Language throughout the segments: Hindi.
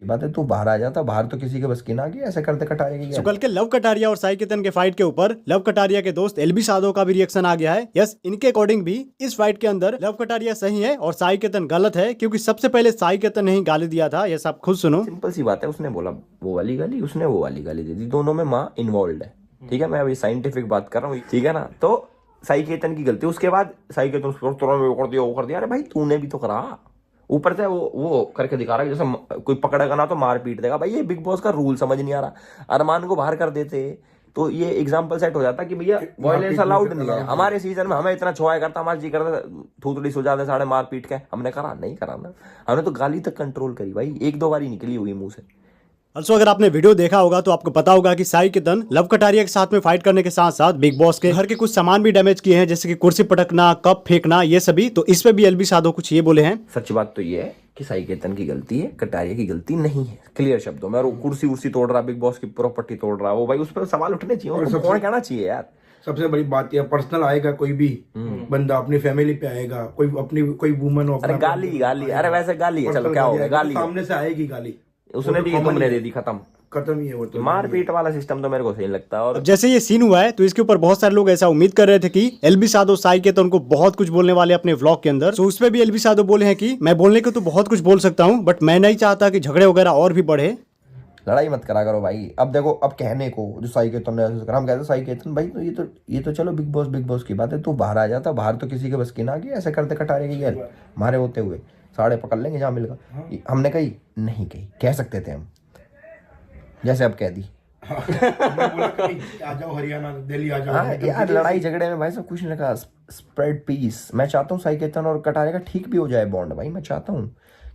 बात है, तू बाहर आ जाता, बाहर तो किसी के बस की ना की ऐसे करते कटारिया की। कल के लव कटारिया और साई केतन के फाइट के ऊपर लव कटारिया के दोस्त एलबी साधो का भी रिएक्शन आ गया है। यस, इनके अकॉर्डिंग भी इस फाइट के अंदर लव कटारिया सही है और साई केतन गलत है, क्योंकि सबसे पहले साई केतन ने ही गाली दिया था। यस, आप खुद सुनो। सिंपल सी बात है, उसने बोला वो वाली गाली, उसने वो वाली गाली दे दी, दोनों में माँ इन्वॉल्व है। ठीक है, मैं अभी साइंटिफिक बात कर रहा हूँ, ठीक है ना। तो साई केतन की गलती, उसके बाद साई केतन वो कर दिया। अरे भाई तूने भी तो करा, ऊपर से वो करके दिखा रहा है जैसे कोई पकड़ेगा ना तो मार पीट देगा। भाई ये बिग बॉस का रूल समझ नहीं आ रहा। अरमान को बाहर कर देते तो ये एग्जाम्पल सेट हो जाता कि भैया वॉयलेंस अलाउड नहीं है। हमारे सीजन में हमें इतना छुआया करता, हमारा जी करता थूथड़ी सो जाते साढ़े मार पीट के। हमने करा नहीं करा ना, हमने तो गाली तक कंट्रोल करी भाई, एक दो बारी निकली हुई मुंह से। also, अगर आपने वीडियो देखा होगा तो आपको पता होगा कि साई केतन लव कटारिया के साथ में फाइट करने के साथ साथ बिग बॉस के घर के कुछ सामान भी डैमेज किए हैं, जैसे कि कुर्सी पटकना, कप फेंकना, ये सभी। तो इस पे भी एलबी साधो कुछ ये बोले हैं। सच बात तो ये है कि साई केतन की गलती है, कटारिया की गलती नहीं है, क्लियर शब्दों में। और कुर्सी उर्सी तोड़ रहा, बिग बॉस की प्रॉपर्टी तोड़ रहा, वो भाई उस पर सवाल उठने चाहिए, उसको कौन कहना चाहिए यार। सबसे बड़ी बात यह, पर्सनल आएगा कोई भी बंदा अपनी फैमिली पे आएगा, कोई वुमन अरे गाली, अरे वैसे गाली है, चलो क्या हो गया, गाली सामने से आएगी गाली, उसने दी तुमने दे दी, खत्म ही है वो तो। मारपीट वाला सिस्टम तो मेरे को सही लगता है। और जैसे ये सीन हुआ है तो इसके ऊपर बहुत सारे लोग ऐसा उम्मीद कर रहे थे कि एलबी साधो साई केतन को बहुत कुछ बोलने वाले अपने व्लॉग के अंदर। तो उस पे भी एलबी साधो बोले हैं कि मैं बोलने को तो बहुत कुछ बोल सकता हूँ, बट मैं नहीं चाहता कि झगड़े वगैरह और भी बढ़े। लड़ाई मत करा करो भाई। अब देखो, अब कहने को जो साई केतन ने ऐसे करा, हम कहते साई केतन भाई तो ये तो चलो बिग बॉस की बात है, तू बाहर आ जाता, बाहर तो किसी के बस की ना की ऐसे करते कटारिया की गैल मारे होते हुए साढ़े पकड़ लेंगे जहाँ मिलेगा। हमने कही नहीं, कही कह सकते थे हम, जैसे अब कह दी। आ जाओ हरियाणा, दिल्ली आ जाओ। हाँ यार, लड़ाई झगड़े में भाई सब कुछ नहीं रखा, स्प्रेड पीस। मैं चाहता हूँ साई केतन और कटारिया का ठीक भी हो जाए बॉन्ड भाई। मैं चाहता हूँ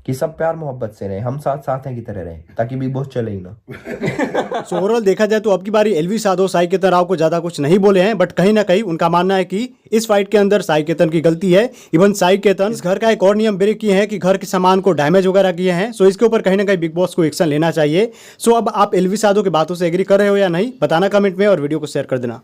कि सब प्यार मोहब्बत से रहे, हम साथ साथ हैं की तरह रहे, ताकि बिग बॉस चले ही ना। सो ओवरऑल देखा जाए तो अब की बारी एलवी साधो साई केतन राव को ज्यादा कुछ नहीं बोले हैं, बट कहीं ना कहीं उनका मानना है कि इस फाइट के अंदर साई केतन की गलती है। इवन साई केतन इस घर का एक और नियम ब्रेक किए हैं कि घर के सामान को डैमेज वगैरह किए हैं। सो इसके ऊपर कहीं ना कहीं बिग बॉस को एक्शन लेना चाहिए। सो अब आप एलवी साधो की बातों से एग्री कर रहे हो या नहीं, बताना कमेंट में और वीडियो को शेयर कर देना।